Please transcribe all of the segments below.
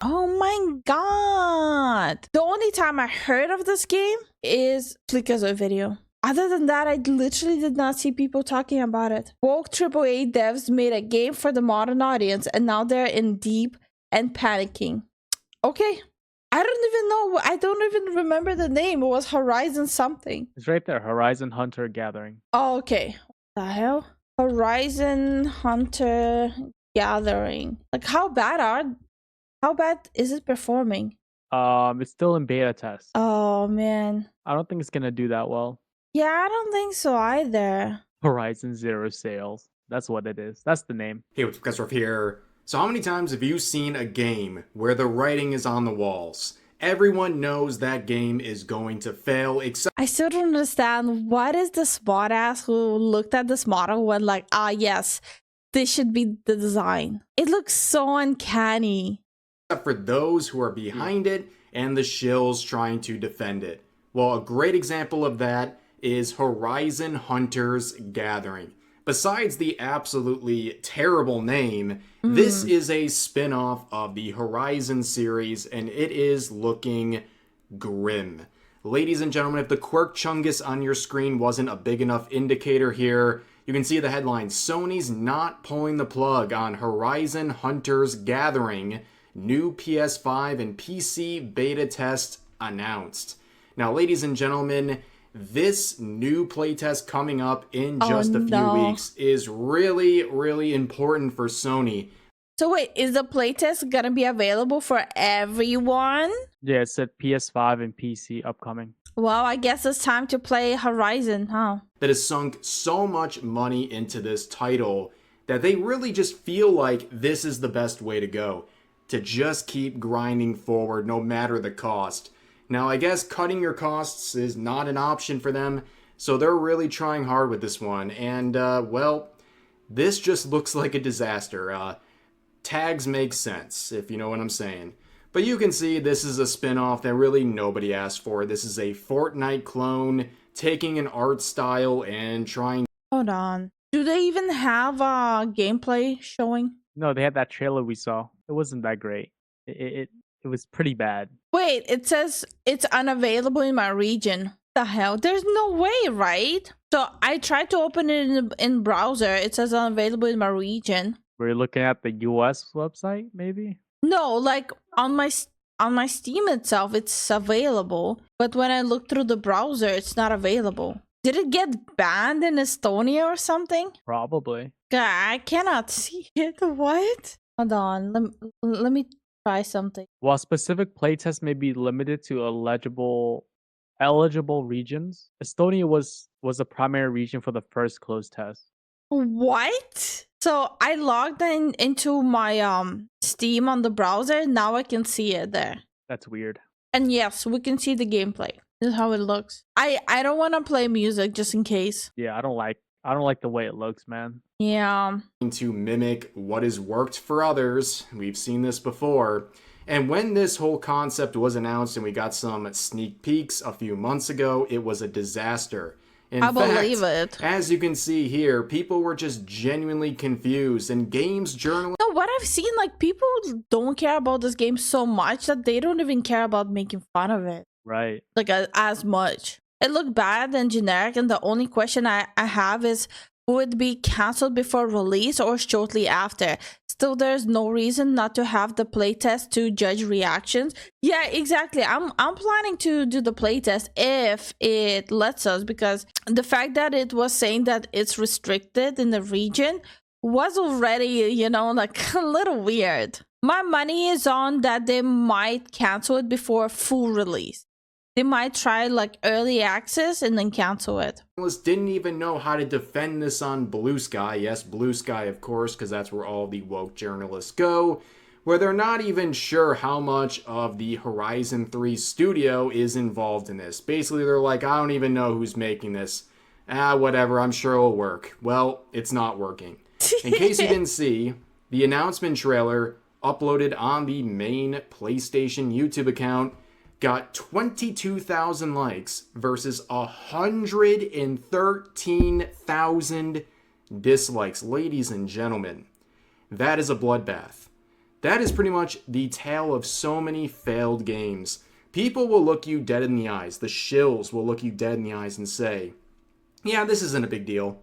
Oh my god. The only time I heard of this game is because of video. Other than that, I literally did not see people talking about it. Woke AAA devs made a game for the modern audience and now they're in deep and panicking. Okay. I don't even know. I don't even remember the name. It was Horizon something. It's right there. Horizon Hunter Gathering. Oh, okay. What the hell? Horizon Hunter Gathering. Like how bad is it performing? It's still in beta test. Oh man. I don't think it's gonna do that well. Yeah, I don't think so either. Horizon Zero Sales. That's what it is. That's the name. Hey, what's up, guys? Ruff here. So how many times have you seen a game where the writing is on the walls? Everyone knows that game is going to fail, except I still don't understand what is the smart ass who looked at this model when like, yes, this should be the design. It looks so uncanny. for those who are behind it and the shills trying to defend it. Well, a great example of that is Horizon Hunters Gathering. Besides the absolutely terrible name, this is a spin-off of the Horizon series, and it is looking grim. Ladies and gentlemen, if the Quirk Chungus on your screen wasn't a big enough indicator here, you can see the headline, Sony's not pulling the plug on Horizon Hunters Gathering, new PS5 and PC beta test announced. Now, ladies and gentlemen, this new playtest coming up in just a few weeks is really, really important for Sony. So wait, is the playtest gonna be available for everyone? Yeah, it said PS5 and PC upcoming. Well, I guess it's time to play Horizon, huh? That has sunk so much money into this title that they really just feel like this is the best way to go. To just keep grinding forward no matter the cost. Now, I guess cutting your costs is not an option for them, so they're really trying hard with this one. And, well, this just looks like a disaster. Tags make sense, if you know what I'm saying. But you can see this is a spin-off that really nobody asked for. This is a Fortnite clone, taking an art style and trying... Hold on. Do they even have gameplay showing? No, they had that trailer we saw. It wasn't that great. It was pretty bad. Wait, it says it's unavailable in my region. The hell? There's no way, right? So I tried to open it in browser. It says unavailable in my region. Were you looking at the US website, maybe? No, like on my Steam itself, it's available. But when I look through the browser, it's not available. Did it get banned in Estonia or something? Probably. God, I cannot see it. What? Hold on. Let me try something. While specific playtests may be limited to eligible regions, Estonia was the primary region for the first closed test. What? So I logged into my Steam on the browser. Now I can see it there. That's weird. And yes, we can see the gameplay. This is how it looks. I don't want to play music just in case. Yeah, I don't like the way it looks, man. Yeah. To mimic what has worked for others. We've seen this before. And when this whole concept was announced and we got some sneak peeks a few months ago, it was a disaster. In fact, believe it. As you can see here, people were just genuinely confused, and games journalists... No, what I've seen, like, people don't care about this game so much that they don't even care about making fun of it. Right. Like, as much. It looked bad and generic, and the only question I have is, would it be cancelled before release or shortly after? Still, there's no reason not to have the playtest to judge reactions. Yeah, exactly. I'm planning to do the playtest if it lets us, because the fact that it was saying that it's restricted in the region was already, you know, like a little weird. My money is on that they might cancel it before full release. They might try like early access and then cancel it. Didn't even know how to defend this on Blue Sky. Yes, Blue Sky, of course, because that's where all the woke journalists go, where they're not even sure how much of the Horizon 3 studio is involved in this. Basically, they're like, I don't even know who's making this. Whatever, I'm sure it'll work. Well, it's not working. In case you didn't see, the announcement trailer uploaded on the main PlayStation YouTube account got 22,000 likes versus 113,000 dislikes. Ladies and gentlemen, that is a bloodbath. That is pretty much the tale of so many failed games. People will look you dead in the eyes. The shills will look you dead in the eyes and say, yeah, this isn't a big deal.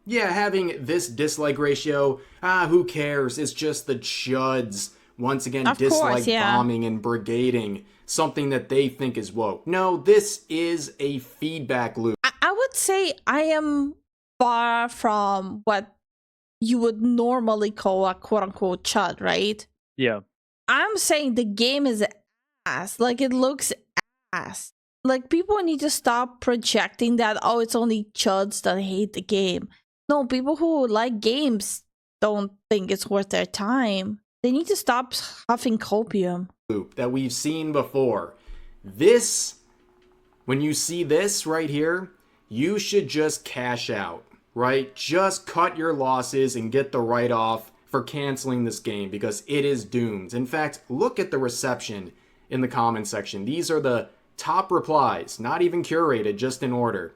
Yeah, having this dislike ratio, who cares? It's just the chuds once again Of course, dislike yeah. bombing and brigading something that they think is woke. No, this is a feedback loop. I would say I am far from what you would normally call a quote-unquote chud, right? Yeah. I'm saying the game is ass. Like, it looks ass. Like, people need to stop projecting that, oh, it's only chuds that hate the game. No, people who like games don't think it's worth their time. They need to stop huffing copium. That we've seen before. This, when you see this right here, you should just cash out, right? Just cut your losses and get the write-off for canceling this game because it is doomed. In fact, look at the reception in the comment section. These are the top replies, not even curated, just in order.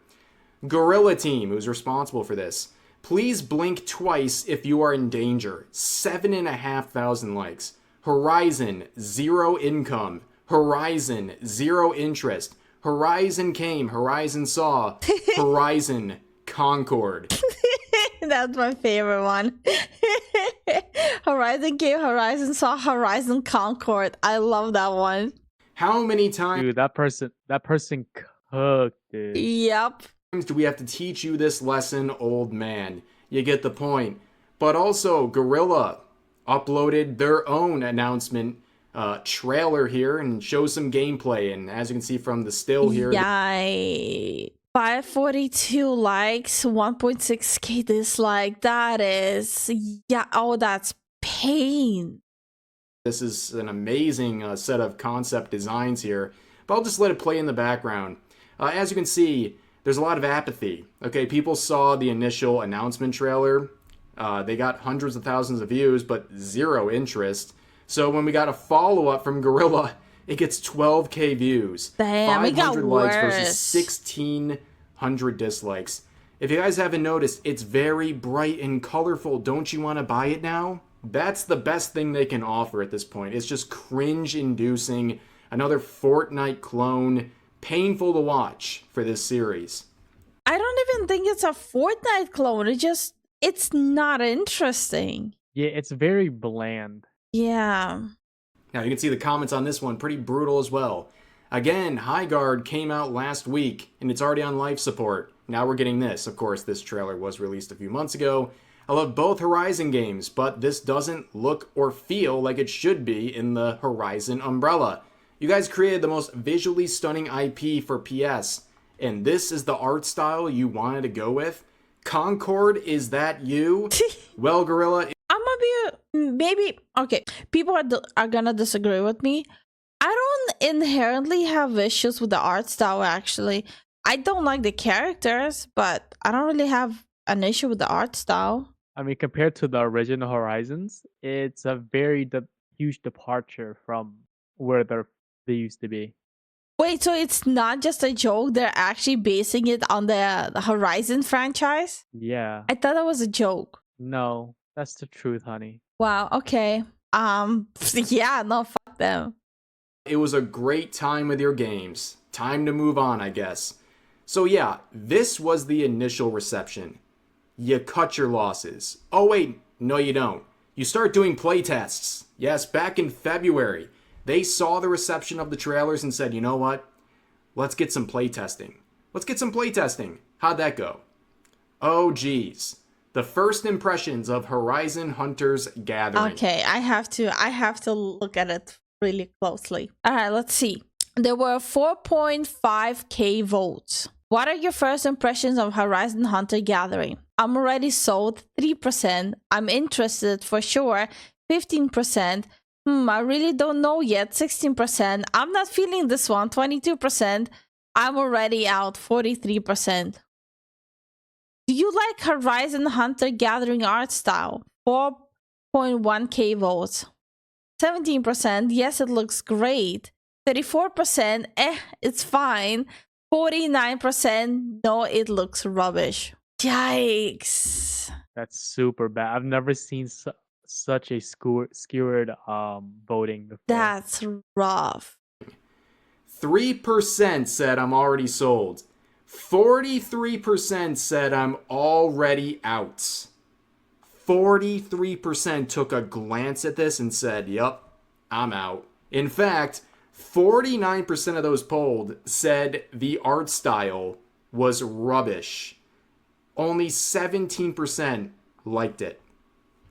Gorilla Team, who's responsible for this. Please blink twice if you are in danger. 7,500 likes. Horizon, 0 income. Horizon, 0 interest. Horizon came, Horizon saw. Horizon, Concord. That's my favorite one. Horizon came, Horizon saw, Horizon Concord. I love that one. How many times Dude, that person cooked, dude. Yep. do we have to teach you this lesson, old man? You get the point. But also, Gorilla uploaded their own announcement trailer here and shows some gameplay. And as you can see from the still here, Yay. 542 likes, 1.6k dislike. That is, yeah, oh, that's pain. this is an amazing set of concept designs here. But I'll just let it play in the background. As you can see, there's a lot of apathy. Okay, people saw the initial announcement trailer. They got hundreds of thousands of views, but 0 interest. So when we got a follow-up from Gorilla, it gets 12k views. Damn, it got 500 likes worse. versus 1,600 dislikes. If you guys haven't noticed, it's very bright and colorful. Don't you want to buy it now? That's the best thing they can offer at this point. It's just cringe-inducing. Another Fortnite clone. Painful to watch for this series. I don't even think it's a Fortnite clone. It's not interesting. Yeah, it's very bland. Yeah. Now you can see the comments on this one, pretty brutal as well. Again, High Guard came out last week, and it's already on life support. Now we're getting this. Of course, this trailer was released a few months ago. I love both Horizon games, but this doesn't look or feel like it should be in the Horizon umbrella. You guys created the most visually stunning IP for PS, and this is the art style you wanted to go with? Concord, is that you? Well, Gorilla... I'm gonna be maybe okay. People are gonna disagree with me. I don't inherently have issues with the art style. Actually, I don't like the characters, but I don't really have an issue with the art style. I mean, compared to the original Horizons, it's a very huge departure from where they used to be. Wait, so it's not just a joke? They're actually basing it on the Horizon franchise? Yeah. I thought that was a joke. No, that's the truth, honey. Wow. Okay. Yeah. No. Fuck them. It was a great time with your games. Time to move on, I guess. So yeah, this was the initial reception. You cut your losses. Oh wait, no you don't. You start doing playtests. Yes, back in February, they saw the reception of the trailers and said, you know what? Let's get some playtesting. Let's get some playtesting. How'd that go? Oh geez. The first impressions of Horizon Hunters Gathering. Okay, I have to look at it really closely. All right, let's see. There were 4.5k votes. What are your first impressions of Horizon Hunter Gathering? I'm already sold, 3%. I'm interested for sure, 15%. I really don't know yet, 16%. I'm not feeling this one, 22%. I'm already out, 43%. Do you like Horizon Hunter Gathering art style? 4.1k votes. 17%, yes, it looks great. 34%, it's fine. 49%, no, it looks rubbish. Yikes. That's super bad. I've never seen such a skewered voting before. That's rough. 3% said I'm already sold. 43% said I'm already out. 43% took a glance at this and said, yup, I'm out. In fact, 49% of those polled said the art style was rubbish. Only 17% liked it.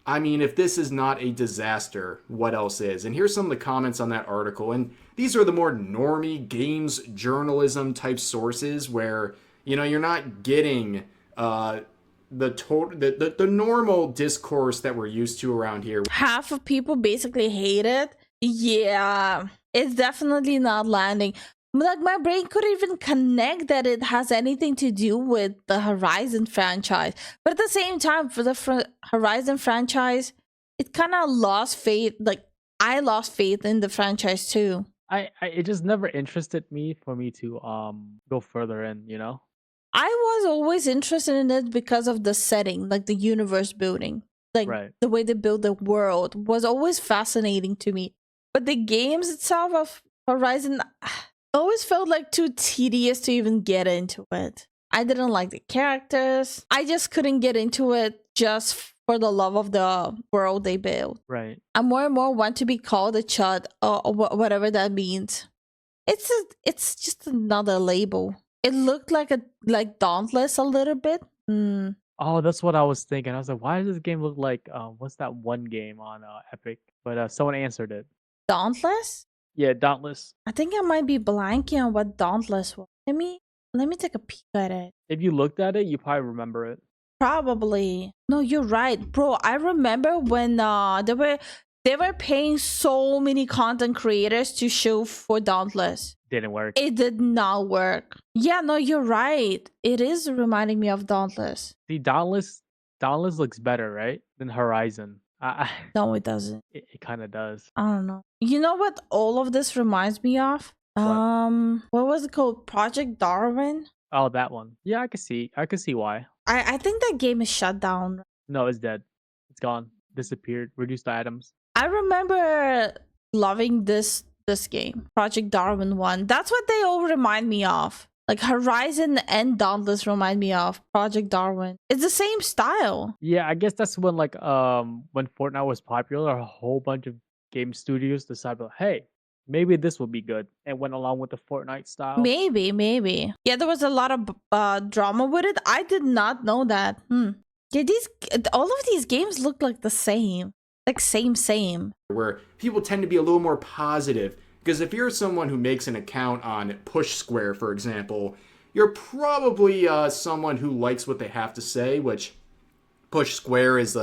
I mean, if this is not a disaster, what else is? And here's some of the comments on that article. And these are the more normie games journalism type sources where, you know, you're not getting the normal discourse that we're used to around here. Half of people basically hate it. Yeah, it's definitely not landing. Like, my brain couldn't even connect that it has anything to do with the Horizon franchise. But at the same time, for the Horizon franchise, it kind of lost faith. Like, I lost faith in the franchise too. It just never interested me for me to go further in, you know? I was always interested in it because of the setting, like the universe building. Like, Right. the way they build the world was always fascinating to me. But the games itself of Horizon always felt like too tedious to even get into it. I didn't like the characters. I just couldn't get into it just for the love of the world they built. Right. I more and more want to be called a chud or whatever that means. It's just another label. It looked like Dauntless a little bit. Oh, that's what I was thinking. I was like, why does this game look like what's that one game on Epic? But someone answered it. Dauntless? Yeah, Dauntless. I think I might be blanking on what Dauntless was. Let me take a peek at it. If you looked at it, you probably remember it. Probably. No, you're right, bro. I remember when they were paying so many content creators to show for Dauntless. Didn't work. It did not work. Yeah, no, you're right. It is reminding me of Dauntless. See, Dauntless looks better, right? Than Horizon. No, it doesn't. It kind of does. I don't know. You know what all of this reminds me of? What was it called? Project Darwin? Oh, that one. Yeah, I could see why. I think that game is shut down. No, it's dead. It's gone. Disappeared. Reduced to atoms. I remember loving this game, Project Darwin 1. That's what they all remind me of. Like, Horizon and Dauntless remind me of Project Darwin. It's the same style. Yeah, I guess that's when when Fortnite was popular, a whole bunch of game studios decided, hey, maybe this will be good, and went along with the Fortnite style. Maybe. Yeah, there was a lot of drama with it. I did not know that. Yeah, all of these games look like the same. Like, same. Where people tend to be a little more positive. Because if you're someone who makes an account on Push Square, for example, you're probably someone who likes what they have to say, which Push Square is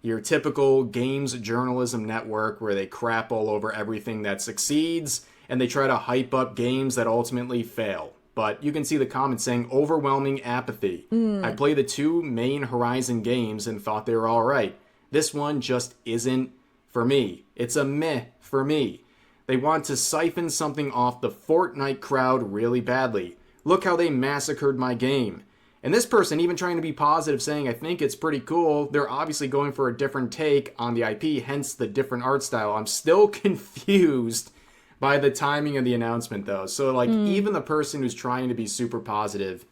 your typical games journalism network where they crap all over everything that succeeds, and they try to hype up games that ultimately fail. But you can see the comments saying overwhelming apathy. I played the two main Horizon games and thought they were alright. This one just isn't for me. It's a meh for me. They want to siphon something off the Fortnite crowd really badly. Look how they massacred my game. And this person even trying to be positive, saying, I think it's pretty cool. They're obviously going for a different take on the IP, hence the different art style. I'm still confused by the timing of the announcement, though. So, like, even the person who's trying to be super positive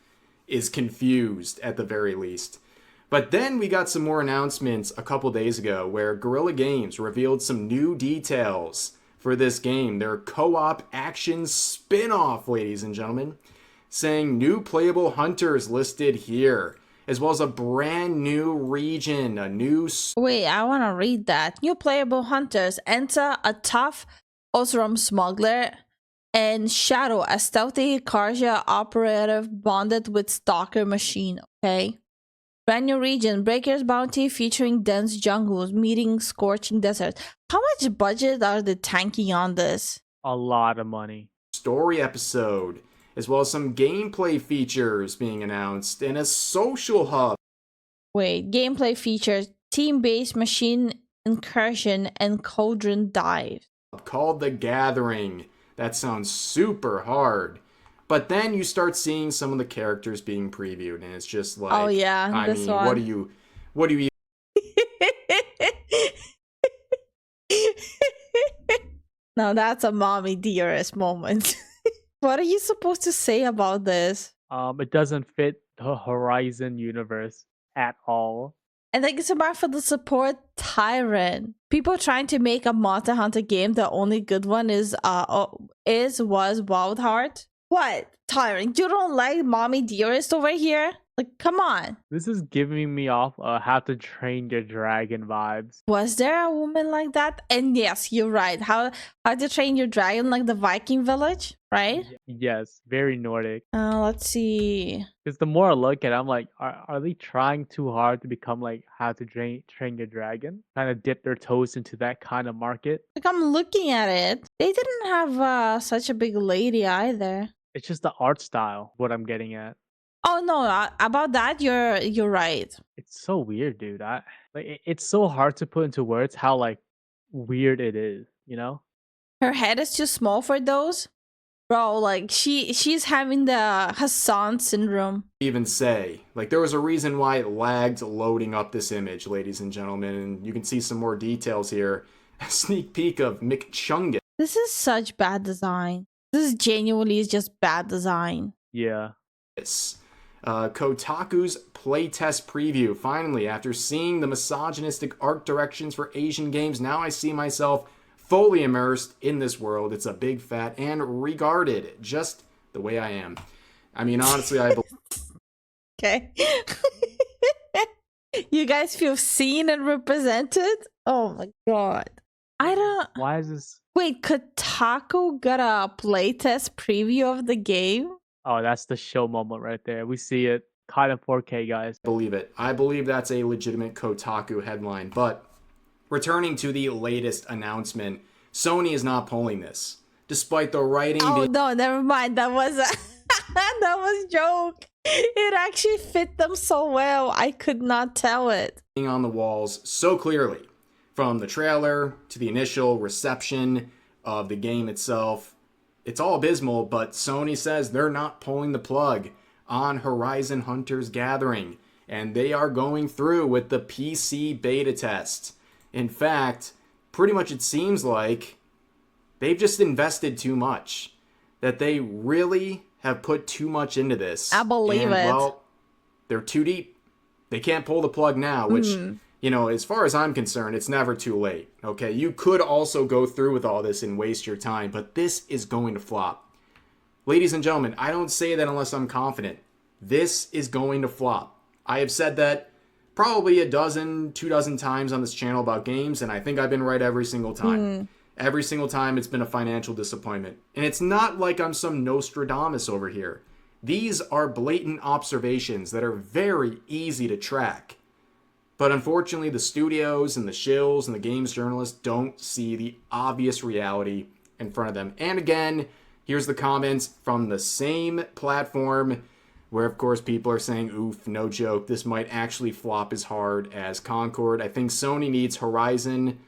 is confused at the very least. But then we got some more announcements a couple days ago where Guerrilla Games revealed some new details for this game, their co-op action spin-off, ladies and gentlemen, saying new playable hunters listed here, as well as a brand new region, a new... Wait, I want to read that. New playable hunters enter a tough Osram smuggler and Shadow, a stealthy Karja operative bonded with Stalker machine, okay? Brand new region, Breaker's Bounty featuring dense jungles meeting scorching deserts. How much budget are they tanking on this? A lot of money. Story episode, as well as some gameplay features being announced, and a social hub. Wait, gameplay features, team-based machine incursion and cauldron dive. Called The Gathering. That sounds super hard. But then you start seeing some of the characters being previewed, and it's just like, oh yeah, I this mean, one. what do you Now that's a mommy dearest moment. What are you supposed to say about this? It doesn't fit the Horizon universe at all. I think it's about for the support Tyrant. People trying to make a Monster Hunter game, the only good one was Wild Heart. What? Tyrant, you don't like Mommy Dearest over here? Like, come on. This is giving me off How to Train Your Dragon vibes. Was there a woman like that? And yes, you're right. How to Train Your Dragon, like the Viking village, right? Yes, very Nordic. Let's see. Because the more I look at it, I'm like, are they trying too hard to become like How to Train Your Dragon? Kind of dip their toes into that kind of market? Like, I'm looking at it. They didn't have such a big lady either. It's just the art style, what I'm getting at. Oh no, about that you're right. It's so weird, dude. It's so hard to put into words how like weird it is, you know? Her head is too small for those. Bro, like she's having the Hassan syndrome. Even say, like, there was a reason why it lagged loading up this image, ladies and gentlemen, and you can see some more details here. A sneak peek of McChungus. This is such bad design. This genuinely is just bad design. Yeah. Kotaku's playtest preview. Finally, after seeing the misogynistic art directions for Asian games, now I see myself fully immersed in this world. It's a big, fat, and regarded just the way I am. I mean, honestly, I believe. Okay. You guys feel seen and represented? Oh my god. I don't. Why is this? Wait, Kotaku got a playtest preview of the game? Oh, that's the show moment right there. We see it kind of 4K, guys. Believe it. I believe that's a legitimate Kotaku headline. But returning to the latest announcement, Sony is not pulling this, despite the writing. Oh no, never mind. That was that was joke. It actually fit them so well. I could not tell it. Being on the walls so clearly, from the trailer to the initial reception of the game itself. It's all abysmal, but Sony says they're not pulling the plug on Horizon Hunters Gathering, and they are going through with the PC beta test. In fact, pretty much it seems like they've just invested too much, that they really have put too much into this. I believe it. Well, they're too deep. They can't pull the plug now, which, you know, as far as I'm concerned, it's never too late, okay? You could also go through with all this and waste your time, but this is going to flop. Ladies and gentlemen, I don't say that unless I'm confident. This is going to flop. I have said that probably 2 dozen times on this channel about games, and I think I've been right every single time. Every single time it's been a financial disappointment. And it's not like I'm some Nostradamus over here. These are blatant observations that are very easy to track. But unfortunately, the studios and the shills and the games journalists don't see the obvious reality in front of them. And again, here's the comments from the same platform where, of course, people are saying, oof, no joke, this might actually flop as hard as Concord. I think Sony needs Horizon,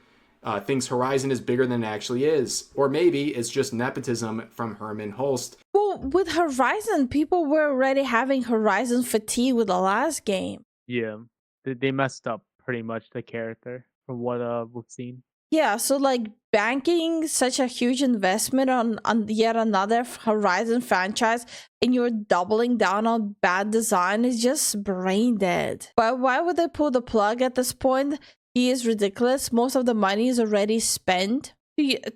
thinks Horizon is bigger than it actually is. Or maybe it's just nepotism from Herman Hulst. Well, with Horizon, people were already having Horizon fatigue with the last game. Yeah. They messed up pretty much the character from what we've seen. Yeah, so like banking such a huge investment on yet another Horizon franchise and you're doubling down on bad design is just brain dead. But why would they pull the plug at this point? He is ridiculous. Most of the money is already spent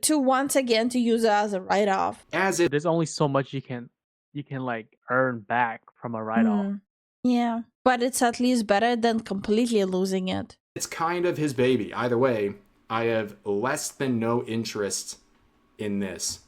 to once again to use it as a write-off. There's only so much you can like earn back from a write-off. Yeah, but it's at least better than completely losing it. It's kind of his baby. Either way, I have less than no interest in this.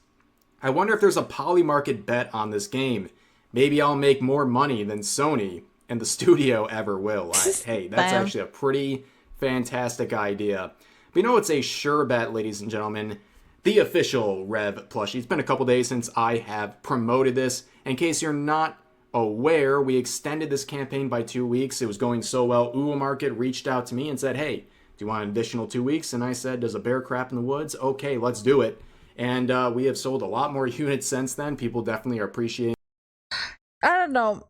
I wonder if there's a polymarket bet on this game. Maybe I'll make more money than Sony and the studio ever will. Hey, that's actually a pretty fantastic idea. But you know what's a sure bet, ladies and gentlemen? The official Rev plushie. It's been a couple days since I have promoted this. In case you're not aware, we extended this campaign by 2 weeks. It was going so well. Uwa Market reached out to me and said, hey, do you want an additional 2 weeks? And I said, does a bear crap in the woods? Okay, let's do it. And we have sold a lot more units since then. People definitely are appreciating. I don't know.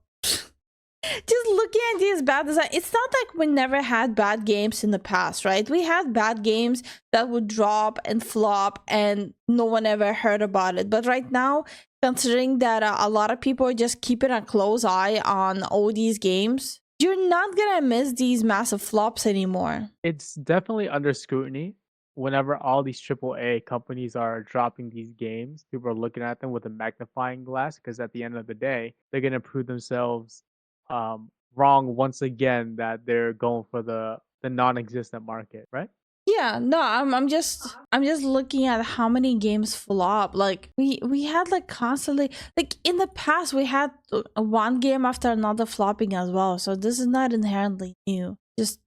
just looking at these bad design, it's not like we never had bad games in the past, right? We had bad games that would drop and flop and no one ever heard about it. But right now, considering that a lot of people are just keeping a close eye on all these games, you're not gonna miss these massive flops anymore. It's definitely under scrutiny. Whenever all these AAA companies are dropping these games, people are looking at them with a magnifying glass because at the end of the day, they're going to prove themselves wrong once again that they're going for the non-existent market, right? Yeah, no, I'm just looking at how many games flop. Like we had like constantly, like in the past we had one game after another flopping as well. So this is not inherently new. Just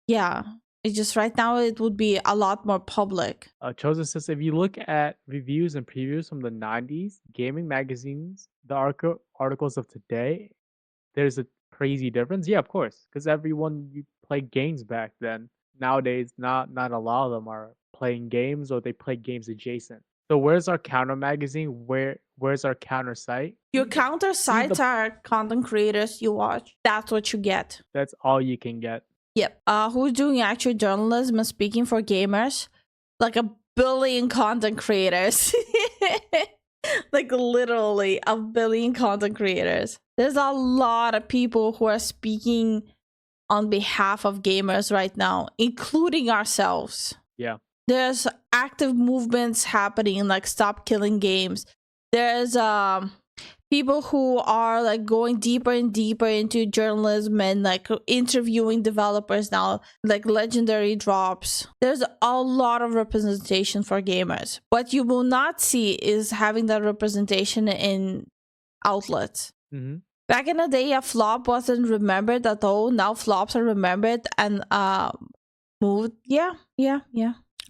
yeah. It's just right now it would be a lot more public. Chosen says if you look at reviews and previews from the 90s, gaming magazines, the articles of today, there's a crazy difference. Yeah, of course, because everyone you played games back then. Nowadays, not a lot of them are playing games or they play games adjacent. So where's our counter magazine? Where's our counter site? Your counter sites are content creators you watch. That's what you get. That's all you can get. Yep. Who's doing actual journalism and speaking for gamers? Like a billion content creators. Like literally a billion content creators. There's a lot of people who are speaking on behalf of gamers right now, including ourselves. Yeah. There's active movements happening, like Stop Killing Games. There's people who are like going deeper and deeper into journalism and like interviewing developers now, like Legendary drops. There's a lot of representation for gamers. What you will not see is having that representation in outlets. Mm-hmm. Back in the day, a flop wasn't remembered at all. Now flops are remembered and moved. Yeah.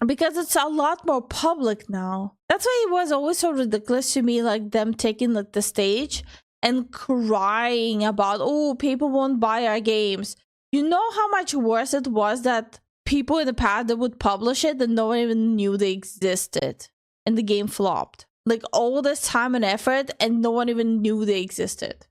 Because it's a lot more public now. That's why it was always so ridiculous to me, like them taking like the stage and crying about, oh, people won't buy our games. You know how much worse it was that people in the past that would publish it and no one even knew they existed and the game flopped. Like all this time and effort and no one even knew they existed.